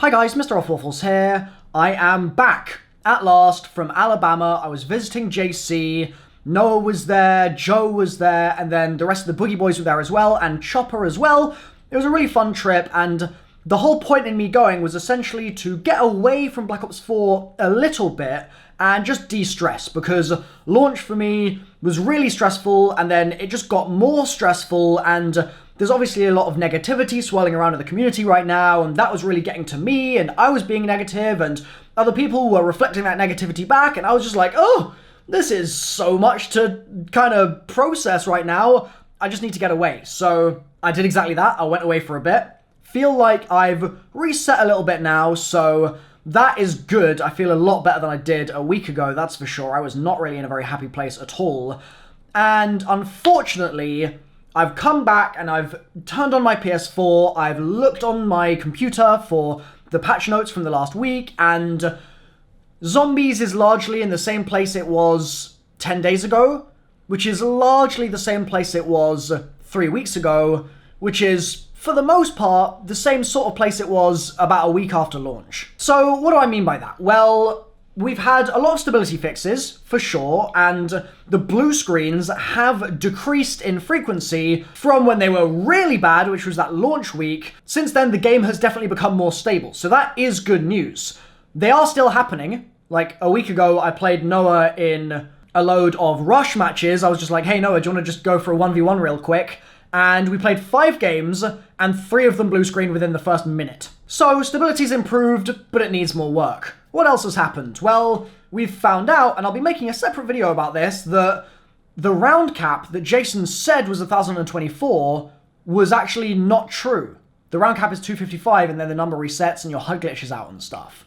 Hi guys, MrRoflWaffles here. I am back at last from Alabama. I was visiting JC. Noah was there, Joe was there, and then the rest of the Boogie Boys were there as well, and Chopper as well. It was a really fun trip, and the whole point in me going was essentially to get away from Black Ops 4 a little bit and just de-stress, because launch for me was really stressful, and then it just got more stressful, and there's obviously a lot of negativity swirling around in the community right now, and that was really getting to me, and I was being negative, and other people were reflecting that negativity back, and I was just like, oh, this is so much to kind of process right now. I just need to get away. So I did exactly that. I went away for a bit. Feel like I've reset a little bit now, so that is good. I feel a lot better than I did a week ago, that's for sure. I was not really in a very happy place at all. And unfortunately, I've come back and I've turned on my PS4, I've looked on my computer for the patch notes from the last week, and Zombies is largely in the same place it was 10 days ago, which is largely the same place it was 3 weeks ago, which is, for the most part, the same sort of place it was about a week after launch. So what do I mean by that? Well, we've had a lot of stability fixes, for sure, and the blue screens have decreased in frequency from when they were really bad, which was that launch week. Since then, the game has definitely become more stable, so that is good news. They are still happening. Like, a week ago, I played Noah in a load of rush matches. I was just like, hey, Noah, do you want to just go for a 1v1 real quick? And we played 5 games, and 3 of them blue screened within the first minute. So, stability's improved, but it needs more work. What else has happened? Well, we've found out, and I'll be making a separate video about this, that the round cap that Jason said was 1,024 was actually not true. The round cap is 255, and then the number resets and your HUD glitches out and stuff.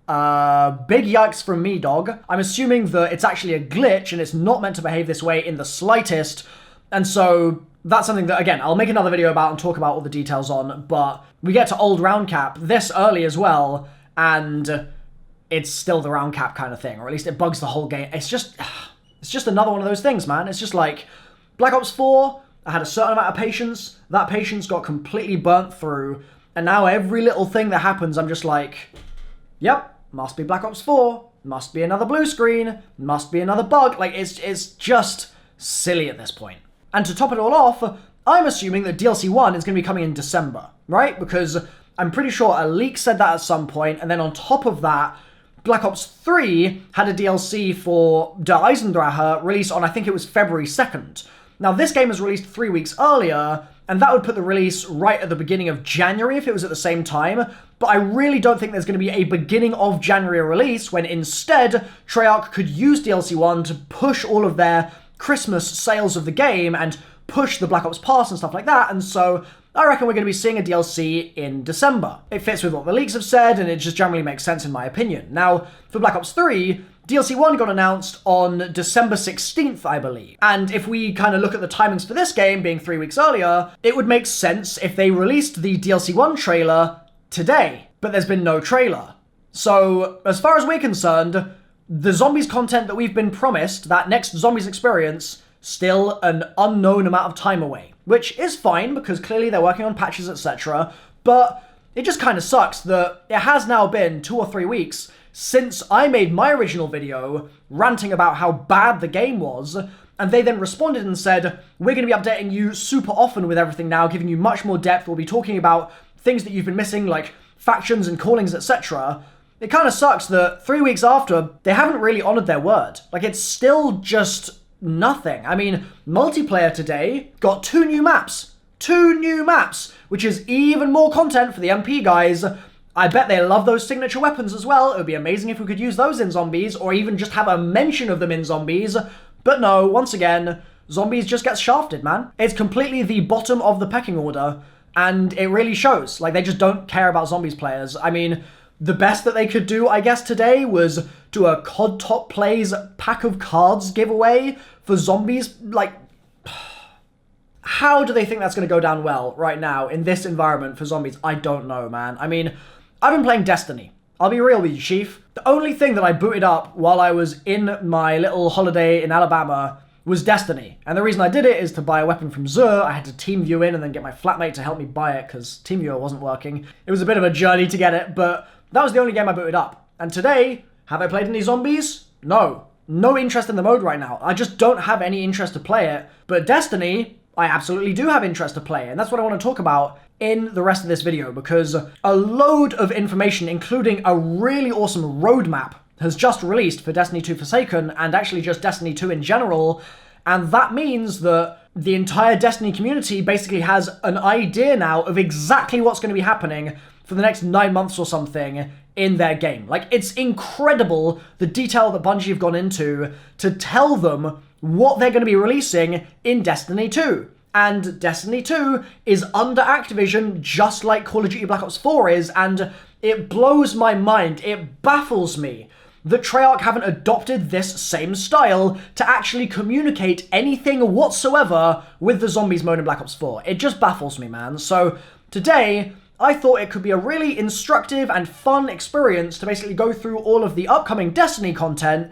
Big yikes from me, dog. I'm assuming that it's actually a glitch and it's not meant to behave this way in the slightest. And so that's something that, again, I'll make another video about and talk about all the details on, but we get to old round cap this early as well, and it's still the round cap kind of thing, or at least it bugs the whole game. It's just another one of those things, man. It's just like Black Ops 4, I had a certain amount of patience, that patience got completely burnt through, and now every little thing that happens, I'm just like, yep, must be Black Ops 4, must be another blue screen, must be another bug. Like, it's just silly at this point. And to top it all off, I'm assuming that DLC 1 is going to be coming in December, right? Because I'm pretty sure a leak said that at some point, and then on top of that, Black Ops 3 had a DLC for Der Eisendrache released on, I think it was February 2nd. Now, this game was released 3 weeks earlier, and that would put the release right at the beginning of January if it was at the same time, but I really don't think there's going to be a beginning of January release when instead Treyarch could use DLC 1 to push all of their Christmas sales of the game and push the Black Ops Pass and stuff like that, and so I reckon we're going to be seeing a DLC in December. It fits with what the leaks have said, and it just generally makes sense in my opinion. Now, for Black Ops 3, DLC 1 got announced on December 16th, I believe. And if we kind of look at the timings for this game being 3 weeks earlier, it would make sense if they released the DLC 1 trailer today. But there's been no trailer. So, as far as we're concerned, the Zombies content that we've been promised, that next Zombies experience, still an unknown amount of time away. Which is fine, because clearly they're working on patches, etc. But it just kind of sucks that it has now been 2 or 3 weeks since I made my original video ranting about how bad the game was, and they then responded and said, we're going to be updating you super often with everything now, giving you much more depth, we'll be talking about things that you've been missing, like factions and callings, etc. It kind of sucks that 3 weeks after, they haven't really honoured their word. Like, it's still just nothing. I mean, multiplayer today got 2 new maps. 2 new maps, which is even more content for the MP guys. I bet they love those signature weapons as well. It would be amazing if we could use those in Zombies, or even just have a mention of them in Zombies. But no, once again, Zombies just gets shafted, man. It's completely the bottom of the pecking order, and it really shows. Like, they just don't care about Zombies players. I mean, the best that they could do, I guess, today was do a COD Top Plays pack of cards giveaway for Zombies. Like, how do they think that's going to go down well right now in this environment for Zombies? I don't know, man. I mean, I've been playing Destiny. I'll be real with you, Chief. The only thing that I booted up while I was in my little holiday in Alabama was Destiny. And the reason I did it is to buy a weapon from Zur. I had to team view in and then get my flatmate to help me buy it because TeamViewer wasn't working. It was a bit of a journey to get it, but that was the only game I booted up. And today, have I played any zombies? No. No interest in the mode right now. I just don't have any interest to play it. But Destiny, I absolutely do have interest to play, and that's what I want to talk about in the rest of this video, because a load of information, including a really awesome roadmap, has just released for Destiny 2 Forsaken, and actually just Destiny 2 in general, and that means that the entire Destiny community basically has an idea now of exactly what's going to be happening for the next 9 months or something in their game. Like, it's incredible the detail that Bungie have gone into to tell them what they're going to be releasing in Destiny 2. And Destiny 2 is under Activision, just like Call of Duty Black Ops 4 is, and it blows my mind, it baffles me that Treyarch haven't adopted this same style to actually communicate anything whatsoever with the zombies mode in Black Ops 4. It just baffles me, man. So today, I thought it could be a really instructive and fun experience to basically go through all of the upcoming Destiny content,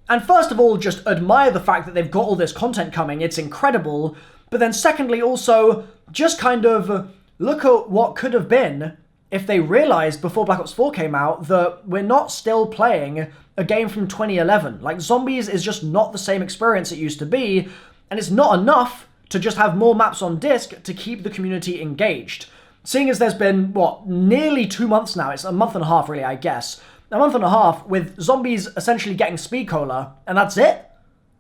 and first of all, just admire the fact that they've got all this content coming, it's incredible, but then secondly also, just kind of look at what could have been if they realized before Black Ops 4 came out that we're not still playing a game from 2011. Like, Zombies is just not the same experience it used to be, and it's not enough to just have more maps on disc to keep the community engaged. Seeing as there's been, what, nearly 2 months now, it's a month and a half really, I guess, a month and a half with Zombies essentially getting speed cola, and that's it?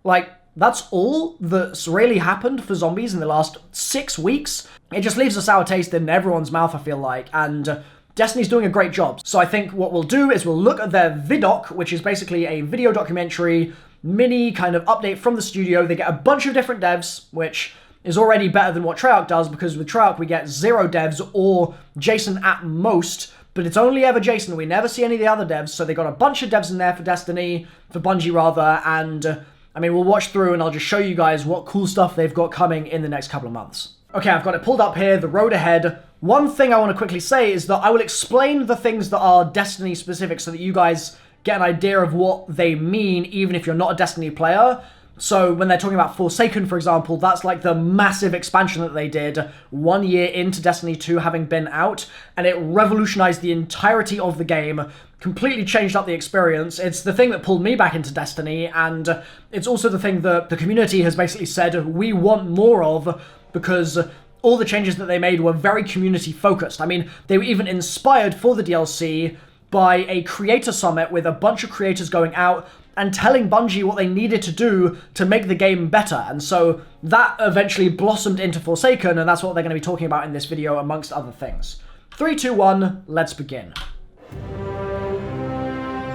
Like, that's all that's really happened for Zombies in the last 6 weeks? It just leaves a sour taste in everyone's mouth, I feel like, and Destiny's doing a great job. So I think what we'll do is we'll look at their vidoc, which is basically a video documentary, mini kind of update from the studio. They get a bunch of different devs, which is already better than what Treyarch does, because with Treyarch we get 0 devs or Jason at most, but it's only ever Jason. We never see any of the other devs, so they got a bunch of devs in there for Destiny, for Bungie rather, and I mean, we'll watch through and I'll just show you guys what cool stuff they've got coming in the next couple of months. Okay, I've got it pulled up here, the road ahead. One thing I want to quickly say is that I will explain the things that are Destiny specific so that you guys get an idea of what they mean, even if you're not a Destiny player. So when they're talking about Forsaken, for example, that's like the massive expansion that they did 1 year into Destiny 2 having been out, and it revolutionized the entirety of the game, completely changed up the experience. It's the thing that pulled me back into Destiny, and it's also the thing that the community has basically said we want more of, because all the changes that they made were very community focused. I mean, they were even inspired for the DLC by a creator summit with a bunch of creators going out and telling Bungie what they needed to do to make the game better. And so that eventually blossomed into Forsaken, and that's what they're going to be talking about in this video, amongst other things. 3, 2, 1, let's begin.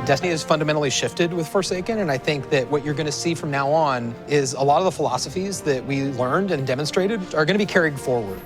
Destiny has fundamentally shifted with Forsaken, and I think that what you're going to see from now on is a lot of the philosophies that we learned and demonstrated are going to be carried forward.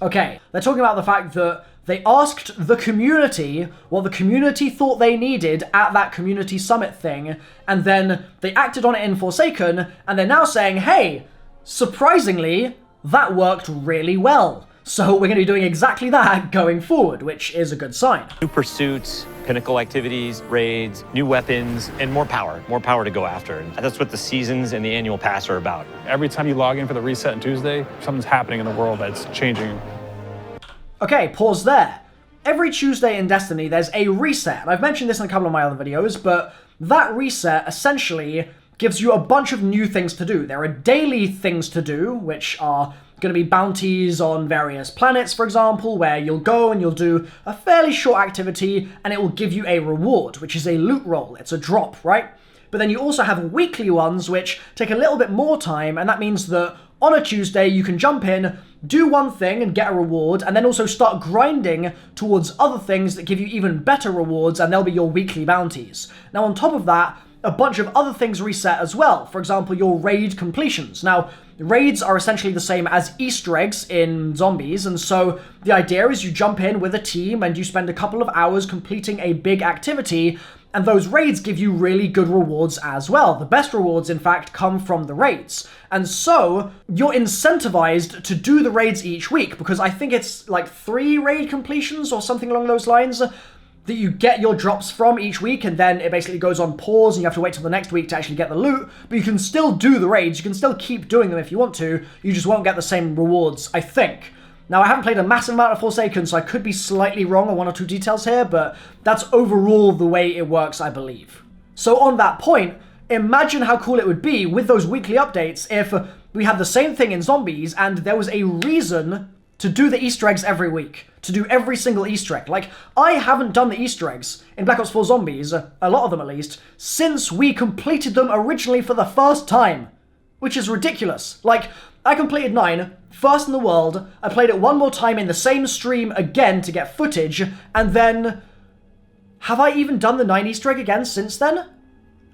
Okay, they're talking about the fact that they asked the community what the community thought they needed at that community summit thing, and then they acted on it in Forsaken, and they're now saying, hey, surprisingly, that worked really well. So we're going to be doing exactly that going forward, which is a good sign. New pursuits, pinnacle activities, raids, new weapons, and more power to go after. And that's what the seasons and the annual pass are about. Every time you log in for the reset on Tuesday, something's happening in the world that's changing. Okay, pause there. Every Tuesday in Destiny, there's a reset. And I've mentioned this in a couple of my other videos, but that reset essentially gives you a bunch of new things to do. There are daily things to do, which are going to be bounties on various planets, for example, where you'll go and you'll do a fairly short activity, and it will give you a reward, which is a loot roll. It's a drop, right? But then you also have weekly ones, which take a little bit more time, and that means that on a Tuesday, you can jump in, do one thing and get a reward, and then also start grinding towards other things that give you even better rewards, and they'll be your weekly bounties. Now, on top of that, a bunch of other things reset as well. For example, your raid completions. Now, raids are essentially the same as Easter eggs in Zombies, and so the idea is you jump in with a team and you spend a couple of hours completing a big activity, and those raids give you really good rewards as well. The best rewards, in fact, come from the raids. And so, you're incentivized to do the raids each week, because I think it's like 3 raid completions or something along those lines. that you get your drops from each week, and then it basically goes on pause and you have to wait till the next week to actually get the loot, but you can still do the raids, you can still keep doing them if you want to, you just won't get the same rewards, I think. Now, I haven't played a massive amount of Forsaken, so I could be slightly wrong on one or two details here, but that's overall the way it works, I believe. So on that point, imagine how cool it would be with those weekly updates if we had the same thing in Zombies and there was a reason to do the Easter eggs every week, to do every single Easter egg. Like, I haven't done the Easter eggs in Black Ops 4 Zombies, a lot of them at least, since we completed them originally for the first time, which is ridiculous. Like, I completed 9, first in the world, I played it one more time in the same stream again to get footage, and then... have I even done the 9 Easter egg again since then?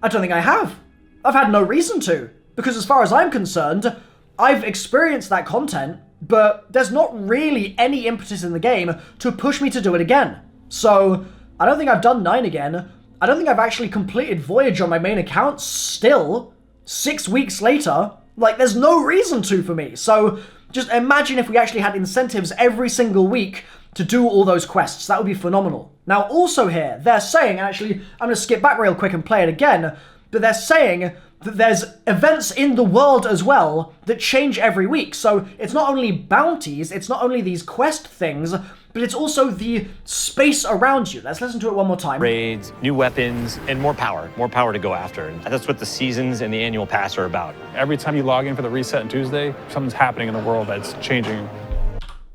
I don't think I have. I've had no reason to, because as far as I'm concerned, I've experienced that content, but there's not really any impetus in the game to push me to do it again. So, I don't think I've done 9 again. I don't think I've actually completed Voyage on my main account still, 6 weeks later. Like, there's no reason to for me. So, just imagine if we actually had incentives every single week to do all those quests. That would be phenomenal. Now, also here, they're saying, actually, I'm going to skip back real quick and play it again, but they're saying that there's events in the world as well that change every week. So it's not only bounties, it's not only these quest things, but it's also the space around you. Let's listen to it one more time. Raids, new weapons, and more power to go after. And that's what the seasons and the annual pass are about. Every time you log in for the reset on Tuesday, something's happening in the world that's changing.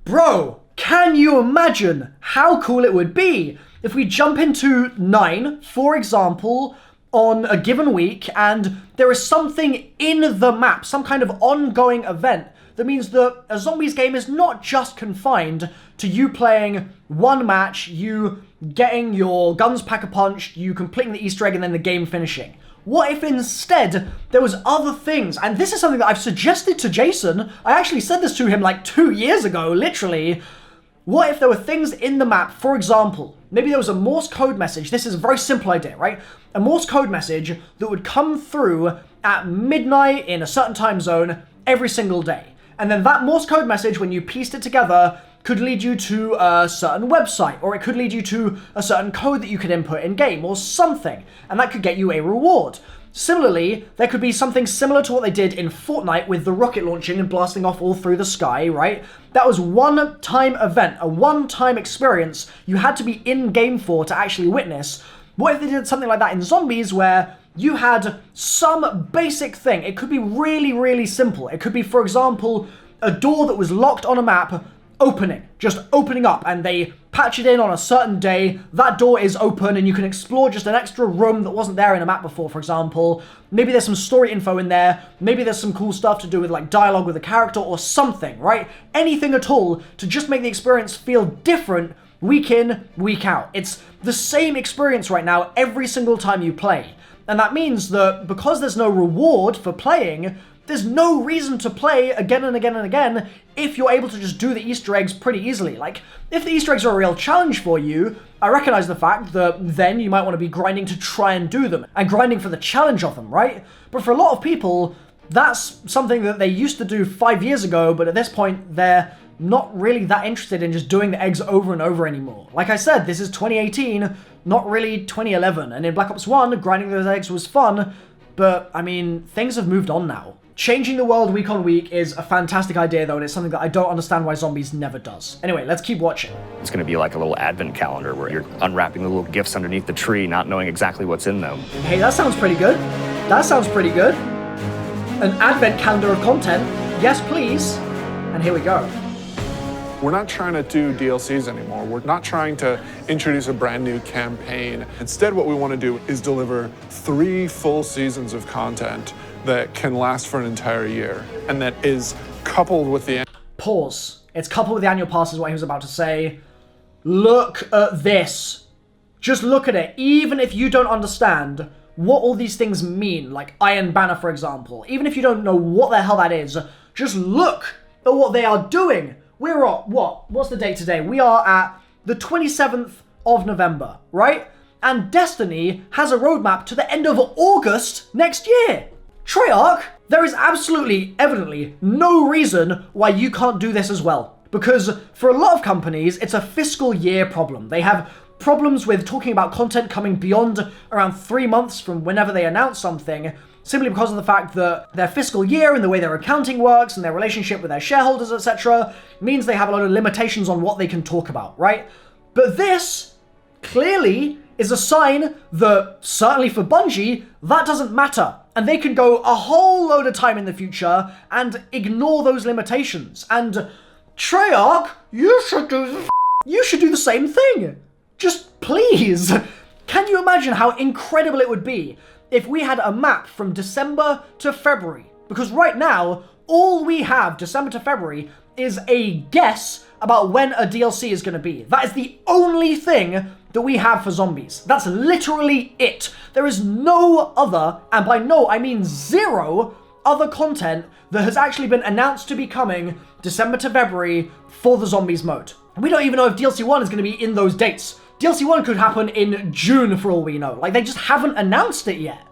Bro, can you imagine how cool it would be if we jump into 9, for example, on a given week, and there is something in the map, some kind of ongoing event that means that a Zombies game is not just confined to you playing one match, you getting your guns pack-a-punched, you completing the Easter egg, and then the game finishing. What if instead there was other things? And this is something that I've suggested to Jason. I actually said this to him like 2 years ago, literally. What if there were things in the map, for example, maybe there was a Morse code message. This is a very simple idea, right? A Morse code message that would come through at midnight in a certain time zone every single day. And then that Morse code message, when you pieced it together, could lead you to a certain website, or it could lead you to a certain code that you could input in-game, or something, and that could get you a reward. Similarly, there could be something similar to what they did in Fortnite with the rocket launching and blasting off all through the sky, right? That was one-time event, a one-time experience you had to be in-game for to actually witness. What if they did something like that in Zombies, where you had some basic thing? It could be really, really simple. It could be, for example, a door that was locked on a map opening, just opening up, and they patch it in on a certain day, that door is open and you can explore just an extra room that wasn't there in a map before, for example. Maybe there's some story info in there, maybe there's some cool stuff to do with like dialogue with a character or something, right? Anything at all to just make the experience feel different week in, week out. It's the same experience right now every single time you play. And that means that because there's no reward for playing, there's no reason to play again and again and again if you're able to just do the Easter eggs pretty easily. Like, if the Easter eggs are a real challenge for you, I recognize the fact that then you might want to be grinding to try and do them, and grinding for the challenge of them, right? But for a lot of people, that's something that they used to do 5 years ago, but at this point, they're not really that interested in just doing the eggs over and over anymore. Like I said, this is 2018, not really 2011, and in Black Ops 1, grinding those eggs was fun, but, I mean, things have moved on now. Changing the world week on week is a fantastic idea, though, and it's something that I don't understand why Zombies never does. Anyway, let's keep watching. It's going to be like a little advent calendar where you're unwrapping the little gifts underneath the tree, not knowing exactly what's in them. Hey, that sounds pretty good. That sounds pretty good. An advent calendar of content. Yes, please. And here we go. We're not trying to do DLCs anymore. We're not trying to introduce a brand new campaign. Instead, what we want to do is deliver 3 full seasons of content that can last for an entire year, and that is coupled with the... Pause. It's coupled with the annual pass is what he was about to say. Look at this. Just look at it. Even if you don't understand what all these things mean, like Iron Banner, for example, even if you don't know what the hell that is, just look at what they are doing. We're at, what's the date today? We are at the 27th of November, right? And Destiny has a roadmap to the end of August next year. Treyarch, there is absolutely, evidently, no reason why you can't do this as well. Because for a lot of companies, it's a fiscal year problem. They have problems with talking about content coming beyond around 3 months from whenever they announce something, simply because of the fact that their fiscal year and the way their accounting works and their relationship with their shareholders, etc., means they have a lot of limitations on what they can talk about, right? But this clearly is a sign that, certainly for Bungie, that doesn't matter. And they can go a whole load of time in the future and ignore those limitations. And Treyarch, you should do the same thing. Just please. Can you imagine how incredible it would be if we had a map from December to February? Because right now, all we have, December to February, is a guess about when a DLC is going to be. That is the only thing that we have for zombies. That's literally it. There is no other, and by no I mean zero, other content that has actually been announced to be coming December to February for the zombies mode. We don't even know if DLC 1 is going to be in those dates. DLC 1 could happen in June for all we know. Like, they just haven't announced it yet.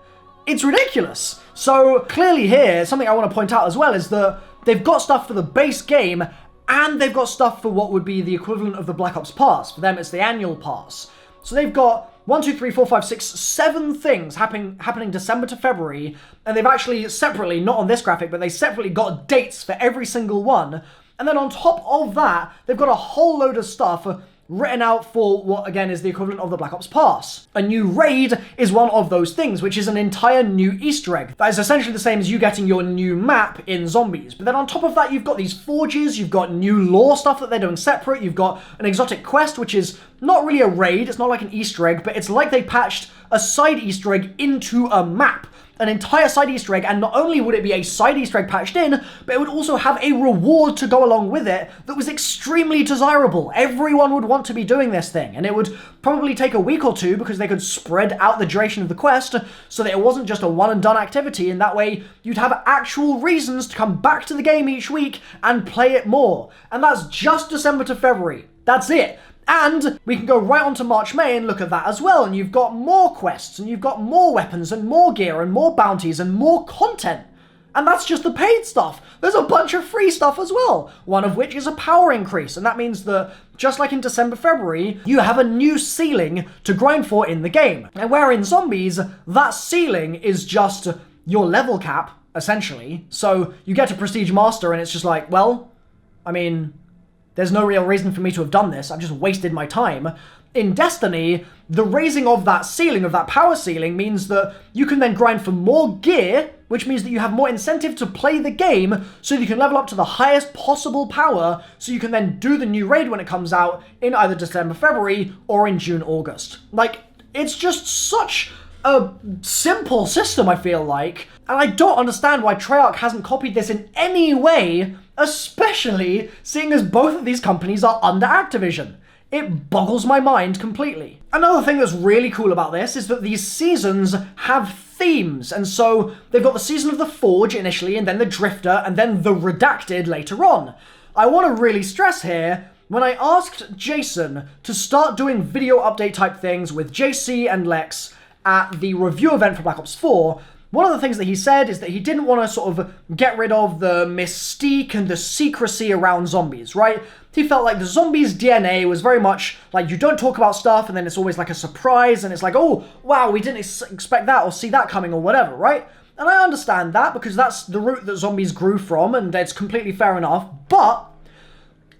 It's ridiculous. So clearly here, something I want to point out as well is that they've got stuff for the base game and they've got stuff for what would be the equivalent of the Black Ops Pass. For them, it's the annual pass. So they've got 1, 2, 3, 4, 5, 6, 7 things happening December to February, and they've actually separately, not on this graphic, but they separately got dates for every single one. And then on top of that, they've got a whole load of stuff written out for what, again, is the equivalent of the Black Ops Pass. A new raid is one of those things, which is an entire new Easter egg. That is essentially the same as you getting your new map in Zombies. But then on top of that, you've got these forges, you've got new lore stuff that they're doing separate, you've got an exotic quest, which is not really a raid, it's not like an Easter egg, but it's like they patched a side Easter egg into a map. An entire side Easter egg, and not only would it be a side Easter egg patched in, but it would also have a reward to go along with it that was extremely desirable. Everyone would want to be doing this thing, and it would probably take a week or two because they could spread out the duration of the quest so that it wasn't just a one and done activity, and that way you'd have actual reasons to come back to the game each week and play it more. And that's just December to February. That's it. And we can go right on to March, May and look at that as well, and you've got more quests, and you've got more weapons, and more gear, and more bounties, and more content. And that's just the paid stuff. There's a bunch of free stuff as well, one of which is a power increase, and that means that, just like in December, February, you have a new ceiling to grind for in the game. And where in Zombies, that ceiling is just your level cap, essentially. So you get to Prestige Master, and it's just like, well, I mean, there's no real reason for me to have done this, I've just wasted my time. In Destiny, the raising of that ceiling, of that power ceiling, means that you can then grind for more gear, which means that you have more incentive to play the game, so you can level up to the highest possible power, so you can then do the new raid when it comes out in either December, February, or in June, August. Like, it's just such a simple system, I feel like, and I don't understand why Treyarch hasn't copied this in any way, especially seeing as both of these companies are under Activision. It boggles my mind completely. Another thing that's really cool about this is that these seasons have themes, and so they've got the season of the Forge initially, and then the Drifter, and then the Redacted later on. I want to really stress here, when I asked Jason to start doing video update type things with JC and Lex at the review event for Black Ops 4, one of the things that he said is that he didn't want to sort of get rid of the mystique and the secrecy around zombies, right? He felt like the zombies' DNA was very much like you don't talk about stuff and then it's always like a surprise and it's like, oh, wow, we didn't expect that or see that coming or whatever, right? And I understand that because that's the route that zombies grew from and it's completely fair enough, but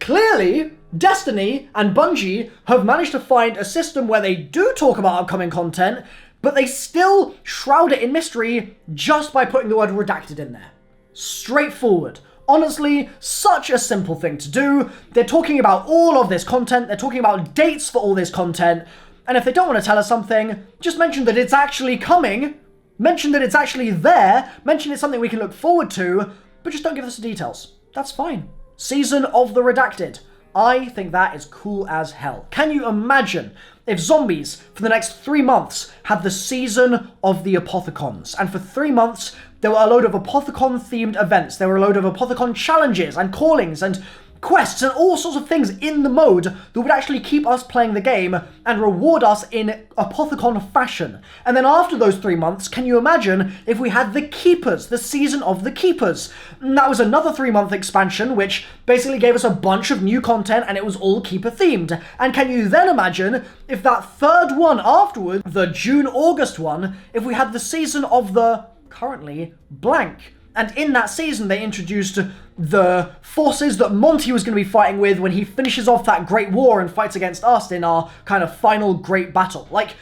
clearly Destiny and Bungie have managed to find a system where they do talk about upcoming content, but they still shroud it in mystery just by putting the word redacted in there. Straightforward. Honestly, such a simple thing to do. They're talking about all of this content, they're talking about dates for all this content, and if they don't want to tell us something, just mention that it's actually coming, mention that it's actually there, mention it's something we can look forward to, but just don't give us the details. That's fine. Season of the Redacted. I think that is cool as hell. Can you imagine if Zombies, for the next 3 months, had the Season of the Apothicons, and for 3 months, there were a load of Apothicon-themed events, there were a load of Apothicon challenges and callings, and quests and all sorts of things in the mode that would actually keep us playing the game and reward us in Apothicon fashion. And then after those 3 months, can you imagine if we had the Keepers, the Season of the Keepers? And that was another 3-month expansion, which basically gave us a bunch of new content, and it was all Keeper themed. And can you then imagine if that third one afterward, the June-August one, if we had the Season of the currently blank? And in that season, they introduced the forces that Monty was going to be fighting with when he finishes off that great war and fights against us in our kind of final great battle. Like,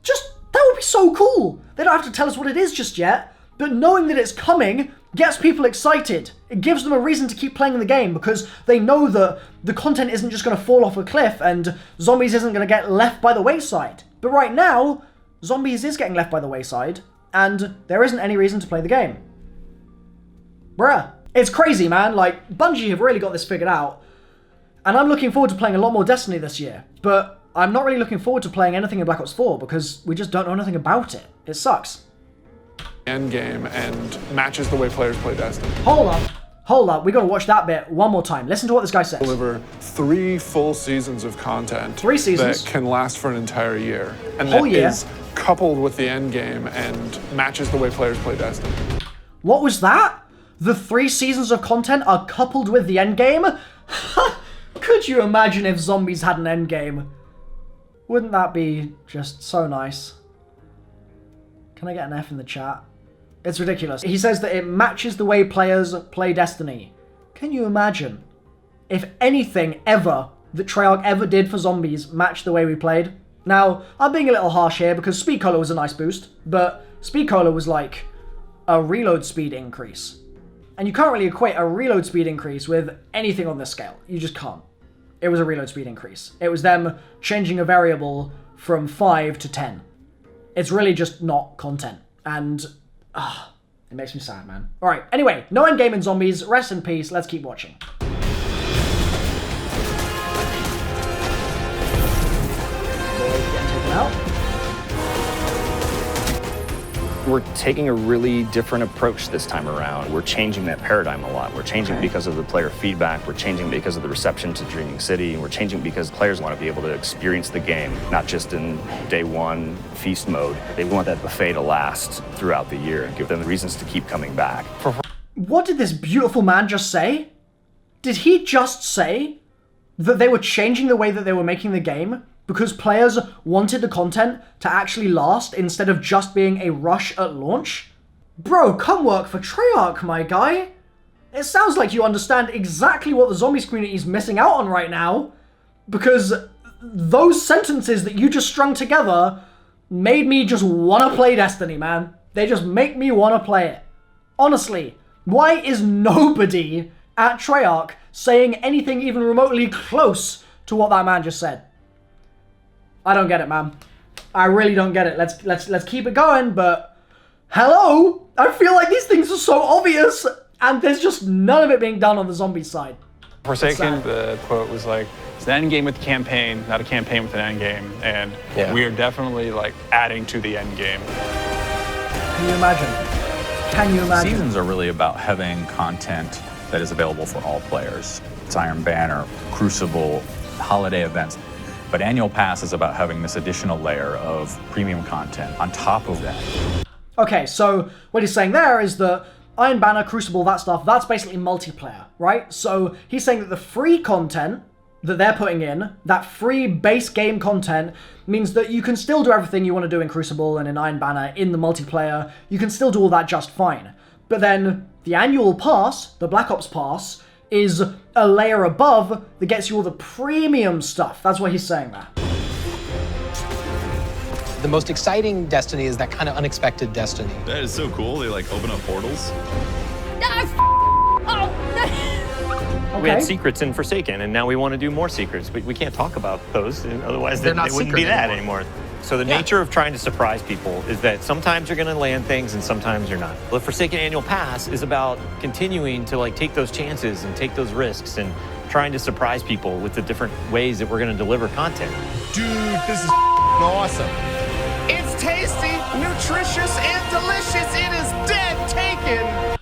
just, that would be so cool. They don't have to tell us what it is just yet, but knowing that it's coming gets people excited. It gives them a reason to keep playing the game because they know that the content isn't just going to fall off a cliff and Zombies isn't going to get left by the wayside. But right now, Zombies is getting left by the wayside, and there isn't any reason to play the game. Bruh. It's crazy, man. Like, Bungie have really got this figured out. And I'm looking forward to playing a lot more Destiny this year. But I'm not really looking forward to playing anything in Black Ops 4 because we just don't know anything about it. It sucks. End game and matches the way players play Destiny. Hold up. We gotta watch that bit one more time. Listen to what this guy says. Deliver 3 full seasons of content 3 seasons that can last for an entire year. And whole that year. is coupled with the end game and matches the way players play Destiny. What was that? The 3 seasons of content are coupled with the endgame? Could you imagine if Zombies had an endgame? Wouldn't that be just so nice? Can I get an F in the chat? It's ridiculous. He says that it matches the way players play Destiny. Can you imagine if anything ever that Treyarch ever did for Zombies matched the way we played? Now, I'm being a little harsh here because Speed Cola was a nice boost, but Speed Cola was like a reload speed increase. And you can't really equate a reload speed increase with anything on this scale. You just can't. It was a reload speed increase. It was them changing a variable from 5 to 10. It's really just not content. And, it makes me sad, man. Alright, anyway, no endgame in Zombies. Rest in peace. Let's keep watching. Get taken out. We're taking a really different approach this time around. We're changing that paradigm a lot. We're changing because of the player feedback. We're changing because of the reception to Dreaming City. We're changing because players want to be able to experience the game, not just in day one feast mode. They want that buffet to last throughout the year and give them reasons to keep coming back. What did this beautiful man just say? Did he just say that they were changing the way that they were making the game because players wanted the content to actually last instead of just being a rush at launch? Bro, come work for Treyarch, my guy. It sounds like you understand exactly what the Zombies community is missing out on right now, because those sentences that you just strung together made me just want to play Destiny, man. They just make me want to play it. Honestly, why is nobody at Treyarch saying anything even remotely close to what that man just said? I don't get it, man. I really don't get it. Let's keep it going, but hello? I feel like these things are so obvious, and there's just none of it being done on the zombie side. Forsaken, the quote was like, it's an end game with a campaign, not a campaign with an end game, and we are definitely like adding to the end game. Can you imagine? Can you imagine? Seasons are really about having content that is available for all players. It's Iron Banner, Crucible, holiday events. But Annual Pass is about having this additional layer of premium content on top of that. Okay, so what he's saying there is that Iron Banner, Crucible, that stuff, that's basically multiplayer, right? So he's saying that the free content that they're putting in, that free base game content, means that you can still do everything you want to do in Crucible and in Iron Banner in the multiplayer. You can still do all that just fine. But then the Annual Pass, the Black Ops Pass, is a layer above that gets you all the premium stuff. That's what he's saying there. The most exciting Destiny is that kind of unexpected Destiny. That is so cool. They like open up portals. We had secrets in Forsaken, and now we want to do more secrets, but we can't talk about those, and otherwise it wouldn't be that anymore. So the nature of trying to surprise people is that sometimes you're going to land things and sometimes you're not. The Forsaken Annual Pass is about continuing to like take those chances and take those risks and trying to surprise people with the different ways that we're going to deliver content. Dude, this is awesome. It's tasty, nutritious, and delicious. It is dead taken.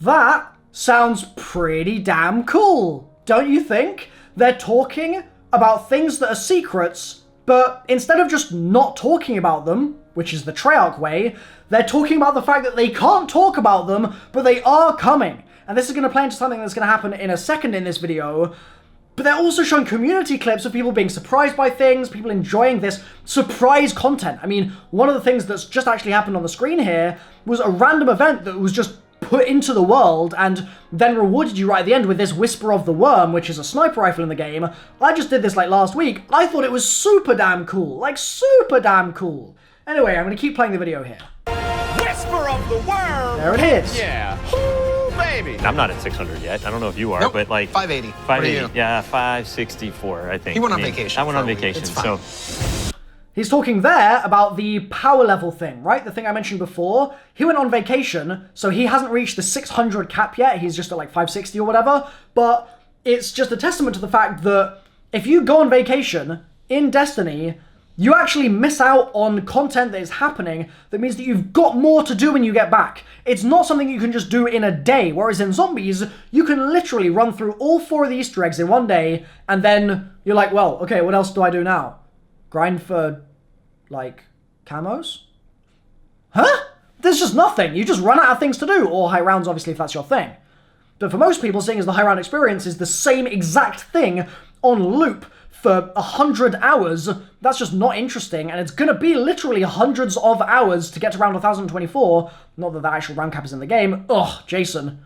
That sounds pretty damn cool, don't you think? They're talking about things that are secrets, but instead of just not talking about them, which is the Treyarch way, they're talking about the fact that they can't talk about them, but they are coming. And this is going to play into something that's going to happen in a second in this video. But they're also showing community clips of people being surprised by things, people enjoying this surprise content. I mean, one of the things that's just actually happened on the screen here was a random event that was just put into the world and then rewarded you right at the end with this Whisper of the Worm, which is a sniper rifle in the game. I just did this like last week. I thought it was super damn cool. Like, super damn cool. Anyway, I'm going to keep playing the video here. Whisper of the Worm! There it is. Yeah. Ooh, baby. I'm not at 600 yet. I don't know if you are, Nope. But like 580. 580. Yeah, 564, I think. He went on vacation. I went on for a week. vacation, It's fine. so He's talking there about the power level thing, right? The thing I mentioned before. He went on vacation, so he hasn't reached the 600 cap yet. He's just at like 560 or whatever. But it's just a testament to the fact that if you go on vacation in Destiny, you actually miss out on content that is happening that means that you've got more to do when you get back. It's not something you can just do in a day, whereas in Zombies, you can literally run through all 4 of the Easter eggs in one day, and then you're like, well, okay, what else do I do now? Grind for, like, camos? Huh? There's just nothing. You just run out of things to do, or high rounds, obviously, if that's your thing. But for most people, seeing as the high round experience is the same exact thing on loop for 100 hours, that's just not interesting, and it's gonna be literally hundreds of hours to get to round 1024, not that the actual round cap is in the game. Ugh, Jason.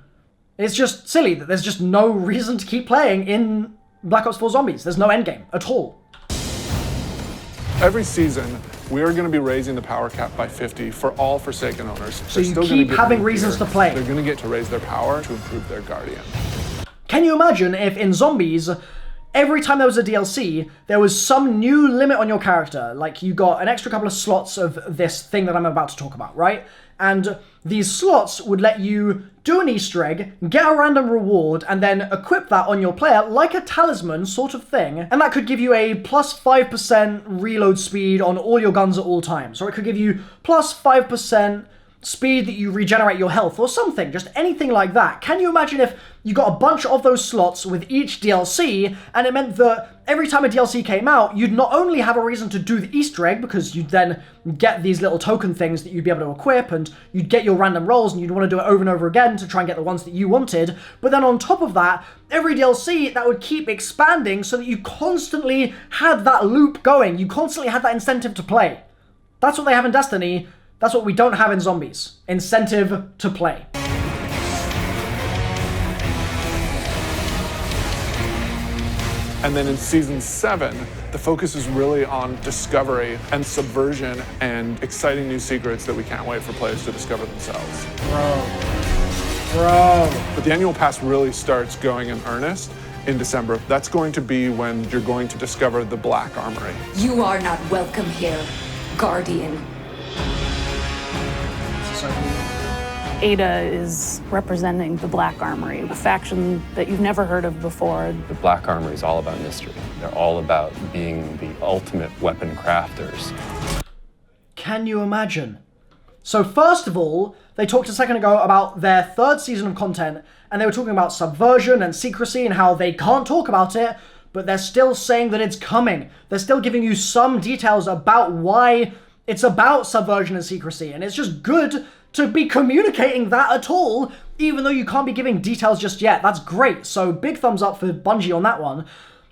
It's just silly that there's just no reason to keep playing in Black Ops 4 Zombies. There's no endgame at all. Every season, we are going to be raising the power cap by 50 for all Forsaken owners. So you keep having reasons to play. They're going to get to raise their power to improve their Guardian. Can you imagine if in Zombies, every time there was a DLC, there was some new limit on your character? Like, you got an extra couple of slots of this thing that I'm about to talk about, right? And these slots would let you do an Easter egg, get a random reward, and then equip that on your player like a talisman sort of thing. And that could give you a plus 5% reload speed on all your guns at all times. Or it could give you plus 5% speed that you regenerate your health or something, just anything like that. Can you imagine if you got a bunch of those slots with each DLC, and it meant that every time a DLC came out, you'd not only have a reason to do the Easter egg, because you'd then get these little token things that you'd be able to equip, and you'd get your random rolls, and you'd want to do it over and over again to try and get the ones that you wanted, but then on top of that, every DLC, that would keep expanding so that you constantly had that loop going, you constantly had that incentive to play. That's what they have in Destiny. That's what we don't have in Zombies. Incentive to play. And then in Season 7, the focus is really on discovery and subversion and exciting new secrets that we can't wait for players to discover themselves. Bro. But the annual pass really starts going in earnest in December. That's going to be when you're going to discover the Black Armory. You are not welcome here, Guardian. Ada is representing the Black Armory, a faction that you've never heard of before. The Black Armory is all about mystery. They're all about being the ultimate weapon crafters. Can you imagine? So first of all, they talked a second ago about their 3rd season of content, and they were talking about subversion and secrecy and how they can't talk about it, but they're still saying that it's coming. They're still giving you some details about why it's about subversion and secrecy, and it's just good to be communicating that at all, even though you can't be giving details just yet. That's great, so big thumbs up for Bungie on that one.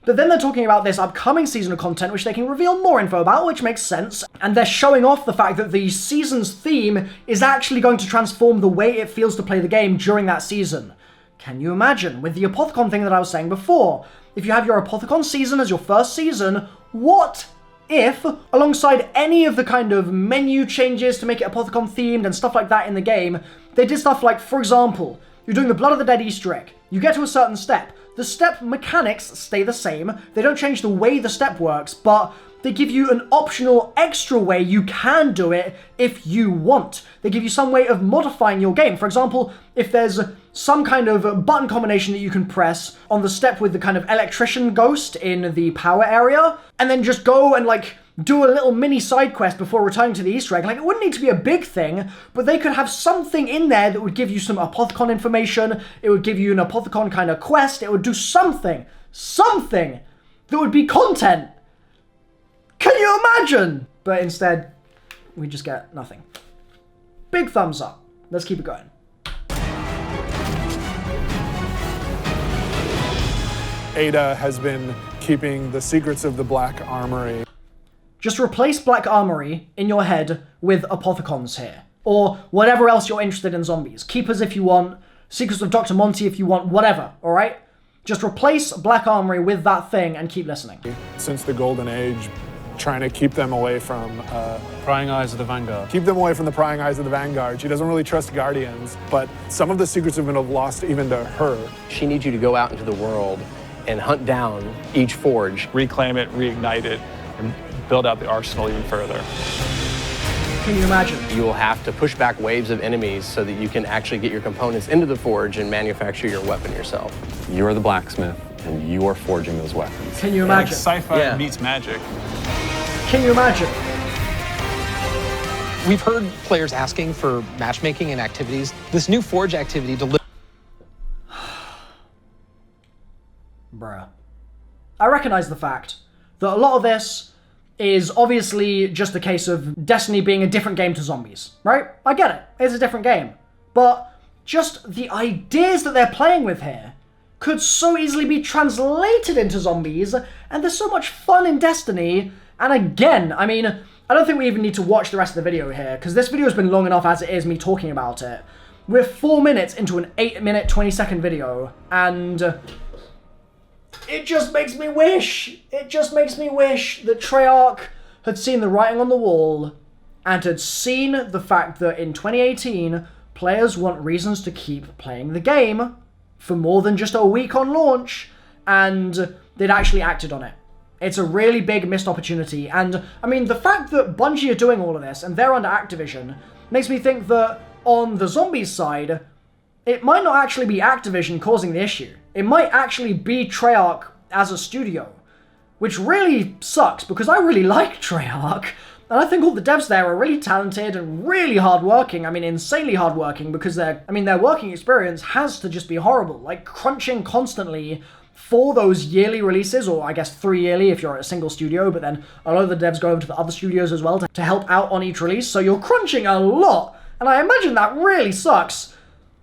But then they're talking about this upcoming season of content, which they can reveal more info about, which makes sense, and they're showing off the fact that the season's theme is actually going to transform the way it feels to play the game during that season. Can you imagine, with the Apothicon thing that I was saying before, if you have your Apothicon season as your first season, what if, alongside any of the kind of menu changes to make it Apothicon themed and stuff like that in the game, they did stuff like, for example, you're doing the Blood of the Dead Easter egg, you get to a certain step, the step mechanics stay the same, they don't change the way the step works, but they give you an optional extra way you can do it if you want. They give you some way of modifying your game. For example, if there's some kind of button combination that you can press on the step with the kind of electrician ghost in the power area, and then just go and like do a little mini side quest before returning to the Easter egg. Like, it wouldn't need to be a big thing, but they could have something in there that would give you some Apothicon information. It would give you an Apothicon kind of quest. It would do something that would be content. Can you imagine? But instead, we just get nothing. Big thumbs up. Let's keep it going. Ada has been keeping the secrets of the Black Armory. Just replace Black Armory in your head with Apothicons here. Or whatever else you're interested in zombies. Keepers if you want, Secrets of Dr. Monty if you want, whatever, alright? Just replace Black Armory with that thing and keep listening. Since the Golden Age, trying to keep them away from... prying eyes of the Vanguard. Keep them away from the prying eyes of the Vanguard. She doesn't really trust Guardians, but some of the secrets have been lost even to her. She needs you to go out into the world and hunt down each forge. Reclaim it, reignite it, and build out the arsenal even further. Can you imagine? You will have to push back waves of enemies so that you can actually get your components into the forge and manufacture your weapon yourself. You're the blacksmith, and you are forging those weapons. Can you imagine? Sci-fi meets magic. Can you imagine? We've heard players asking for matchmaking and activities. This new forge activity delivers. Bruh. I recognize the fact that a lot of this is obviously just a case of Destiny being a different game to zombies, right? I get it. It's a different game. But just the ideas that they're playing with here could so easily be translated into zombies, and there's so much fun in Destiny. And again, I mean, I don't think we even need to watch the rest of the video here, because this video has been long enough as it is me talking about it. We're 4 minutes into an 8-minute, 20-second video, and it just makes me wish that Treyarch had seen the writing on the wall and had seen the fact that in 2018, players want reasons to keep playing the game for more than just a week on launch, and they'd actually acted on it. It's a really big missed opportunity, and I mean, the fact that Bungie are doing all of this and they're under Activision makes me think that on the zombies side, it might not actually be Activision causing the issue. It might actually be Treyarch as a studio, which really sucks because I really like Treyarch, and I think all the devs there are really talented and really hardworking. I mean, insanely hardworking, because their working experience has to just be horrible. Like, crunching constantly for those yearly releases, or I guess 3 yearly if you're at a single studio, but then a lot of the devs go over to the other studios as well to help out on each release, so you're crunching a lot, and I imagine that really sucks.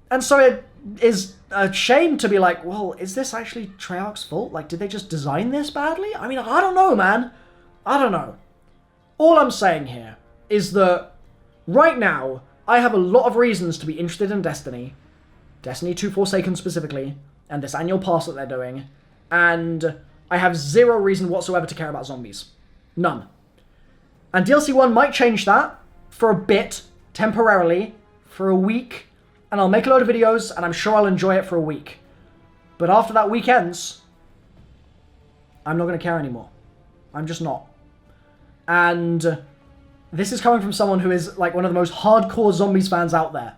And so it is a shame to be like, well, is this actually Treyarch's fault? Like, did they just design this badly? I mean, I don't know, man. I don't know. All I'm saying here is that right now, I have a lot of reasons to be interested in Destiny 2 Forsaken specifically, and this annual pass that they're doing, and I have zero reason whatsoever to care about zombies. None. And DLC 1 might change that for a bit, temporarily, for a week, and I'll make a load of videos, and I'm sure I'll enjoy it for a week. But after that week ends, I'm not going to care anymore. I'm just not. And this is coming from someone who is like one of the most hardcore zombies fans out there.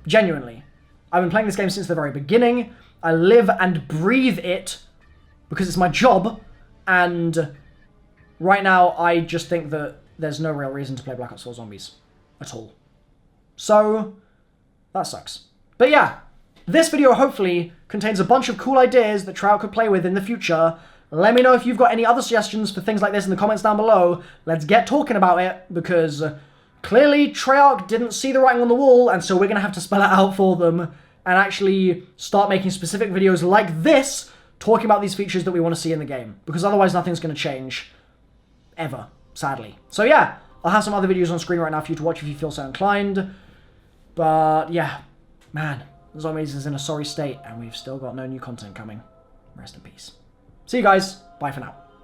Genuinely. I've been playing this game since the very beginning. I live and breathe it because it's my job. And right now, I just think that there's no real reason to play Black Ops 4 Zombies at all. So, that sucks. But yeah, this video hopefully contains a bunch of cool ideas that Treyarch could play with in the future. Let me know if you've got any other suggestions for things like this in the comments down below. Let's get talking about it, because clearly Treyarch didn't see the writing on the wall, and so we're going to have to spell it out for them and actually start making specific videos like this, talking about these features that we want to see in the game, because otherwise nothing's going to change. Ever. Sadly. So yeah, I'll have some other videos on screen right now for you to watch if you feel so inclined. But yeah, man, Zombies is in a sorry state, and we've still got no new content coming. Rest in peace. See you guys. Bye for now.